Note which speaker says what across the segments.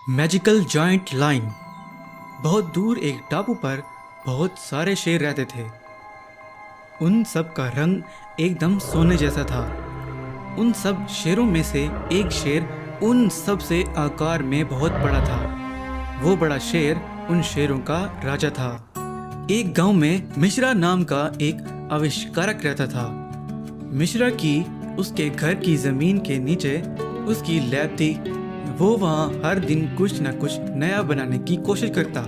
Speaker 1: Magical joint line. बहुत दूर एक टापू पर बहुत सारे शेर रहते थे। उन सब का रंग एकदम सोने जैसा था। उन सब शेरों में से एक शेर उन सब से आकार में बहुत बड़ा था। वो बड़ा शेर उन शेरों का राजा था। एक गांव में मिश्रा नाम का एक आविष्कारक रहता था। मिश्रा की उसके घर की ज़मीन के नीचे उसकी लैब थी। वो वहाँ हर दिन कुछ न कुछ नया बनाने की कोशिश करता।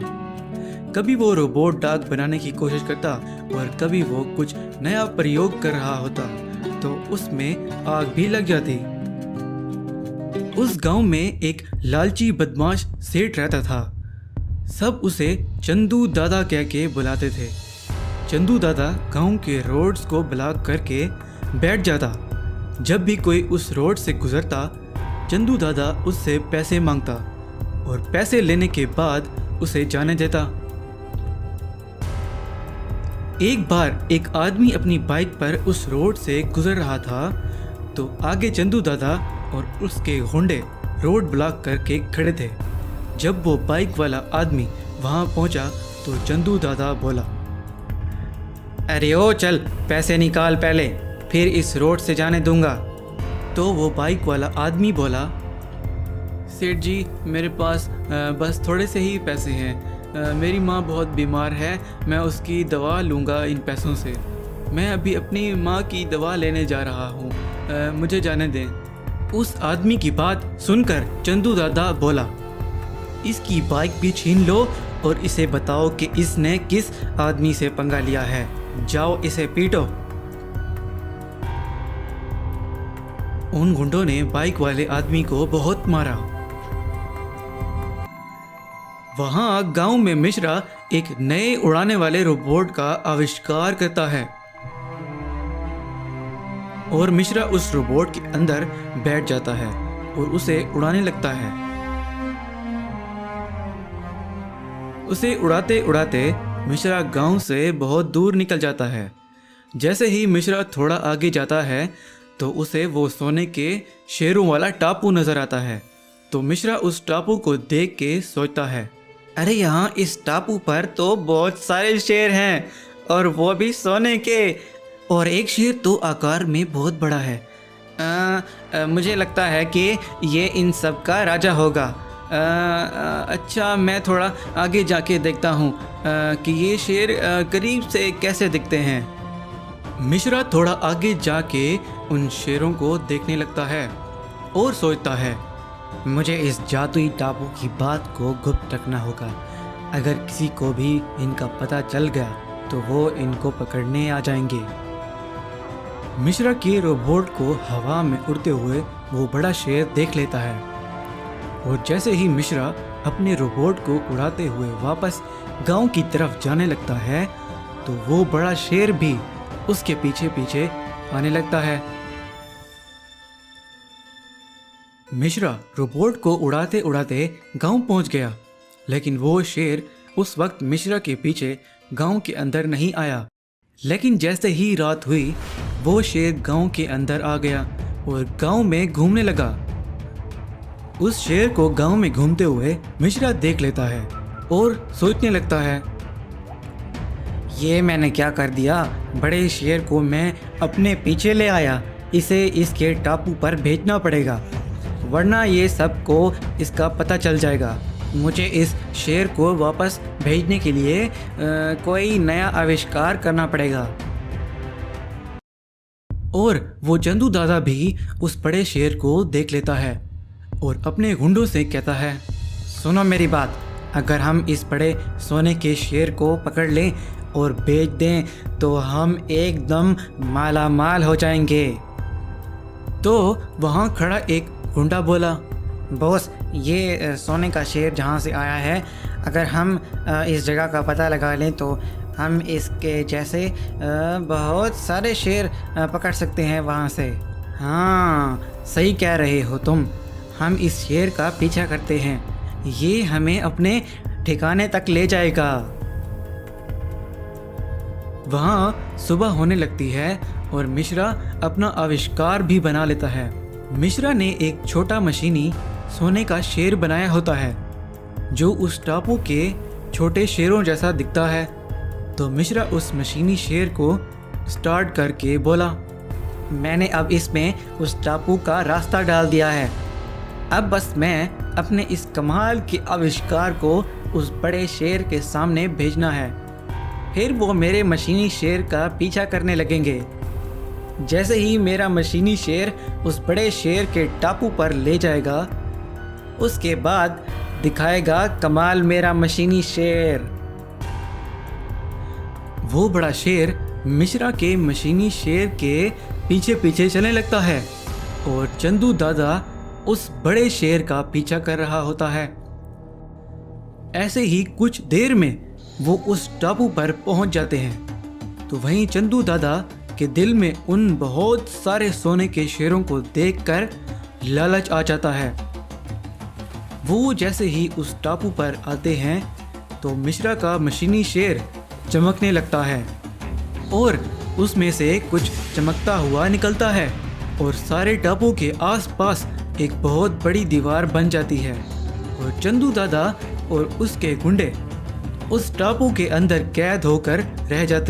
Speaker 1: कभी वो रोबोट डाक बनाने की कोशिश करता और कभी वो कुछ नया प्रयोग कर रहा होता तो उसमें आग भी लग जाती। उस गांव में एक लालची बदमाश सेठ रहता था। सब उसे चंदू दादा कह के बुलाते थे। चंदू दादा गांव के रोड्स को ब्लॉक करके बैठ जाता। जब भी कोई उस रोड से गुजरता चंदू दादा उससे पैसे मांगता और पैसे लेने के बाद उसे जाने देता। एक बार एक आदमी अपनी बाइक पर उस रोड से गुजर रहा था तो आगे चंदू दादा और उसके गुंडे रोड ब्लॉक करके खड़े थे। जब वो बाइक वाला आदमी वहां पहुंचा तो चंदू दादा बोला, अरे ओ चल पैसे निकाल पहले, फिर इस रोड से जाने दूंगा। तो वो बाइक वाला आदमी बोला, सेठ जी मेरे पास बस थोड़े से ही पैसे हैं। मेरी माँ बहुत बीमार है, मैं उसकी दवा लूँगा इन पैसों से। मैं अभी अपनी माँ की दवा लेने जा रहा हूँ, मुझे जाने दें। उस आदमी की बात सुनकर चंदू दादा बोला, इसकी बाइक भी छीन लो और इसे बताओ कि इसने किस आदमी से पंगा लिया है। जाओ इसे पीटो। उन गुंडों ने बाइक वाले आदमी को बहुत मारा। वहां गांव में मिश्रा एक नए उड़ाने वाले रोबोट का आविष्कार करता है और मिश्रा उस रोबोट के अंदर बैठ जाता है और उसे उड़ाने लगता है। उसे उड़ाते उड़ाते मिश्रा गांव से बहुत दूर निकल जाता है। जैसे ही मिश्रा थोड़ा आगे जाता है तो उसे वो सोने के शेरों वाला टापू नजर आता है। तो मिश्रा उस टापू को देख के सोचता है, अरे यहाँ इस टापू पर तो बहुत सारे शेर हैं और वो भी सोने के, और एक शेर तो आकार में बहुत बड़ा है। मुझे लगता है कि ये इन सब का राजा होगा। अच्छा मैं थोड़ा आगे जाके देखता हूँ कि ये शेर करीब से कैसे दिखते हैं। मिश्रा थोड़ा आगे जाके उन शेरों को देखने लगता है और सोचता है, मुझे इस जादुई टापू की बात को गुप्त रखना होगा। अगर किसी को भी इनका पता चल गया तो वो इनको पकड़ने आ जाएंगे। मिश्रा के रोबोट को हवा में उड़ते हुए वो बड़ा शेर देख लेता है और जैसे ही मिश्रा अपने रोबोट को उड़ाते हुए वापस गांव की तरफ जाने लगता है तो वो बड़ा शेर भी उसके पीछे पीछे आने लगता है। मिश्रा रोबोट को उड़ाते उड़ाते गांव पहुंच गया, लेकिन वो शेर उस वक्त मिश्रा के पीछे गांव के अंदर नहीं आया। लेकिन जैसे ही रात हुई वो शेर गांव के अंदर आ गया और गांव में घूमने लगा। उस शेर को गांव में घूमते हुए मिश्रा देख लेता है और सोचने लगता है, ये मैंने क्या कर दिया। बड़े शेर को मैं अपने पीछे ले आया, इसे इसके टापू पर भेजना पड़ेगा वरना ये सबको इसका पता चल जाएगा। मुझे इस शेर को वापस भेजने के लिए कोई नया आविष्कार करना पड़ेगा। और वो चंदू दादा भी उस बड़े शेर को देख लेता है और अपने गुंडों से कहता है, सुनो मेरी बात, अगर हम इस बड़े सोने के शेर को पकड़ लें और बेच दें तो हम एकदम माला माल हो जाएंगे। तो वहाँ खड़ा एक गुंडा बोला, बॉस ये सोने का शेर जहाँ से आया है, अगर हम इस जगह का पता लगा लें तो हम इसके जैसे बहुत सारे शेर पकड़ सकते हैं वहाँ से। हाँ सही कह रहे हो तुम, हम इस शेर का पीछा करते हैं, ये हमें अपने ठिकाने तक ले जाएगा। वहाँ सुबह होने लगती है और मिश्रा अपना आविष्कार भी बना लेता है। मिश्रा ने एक छोटा मशीनी सोने का शेर बनाया होता है जो उस टापू के छोटे शेरों जैसा दिखता है। तो मिश्रा उस मशीनी शेर को स्टार्ट करके बोला, मैंने अब इसमें उस टापू का रास्ता डाल दिया है। अब बस मैं अपने इस कमाल के आविष्कार को उस बड़े शेर के सामने भेजना है, फिर वो मेरे मशीनी शेर का पीछा करने लगेंगे। जैसे ही मेरा मशीनी शेर उस बड़े शेर के टापू पर ले जाएगा, उसके बाद दिखाएगा कमाल मेरा मशीनी शेर। वो बड़ा शेर मिश्रा के मशीनी शेर के पीछे पीछे चलने लगता है और चंदू दादा उस बड़े शेर का पीछा कर रहा होता है। ऐसे ही कुछ देर में वो उस टापू पर पहुंच जाते हैं। तो वहीं चंदू दादा के दिल में उन बहुत सारे सोने के शेरों को देखकर लालच आ जाता है। वो जैसे ही उस टापू पर आते हैं तो मिश्रा का मशीनी शेर चमकने लगता है और उसमें से कुछ चमकता हुआ निकलता है और सारे टापू के आसपास एक बहुत बड़ी दीवार बन जाती है और चंदू दादा और उसके गुंडे उस टापू के अंदर कैद होकर रह जाते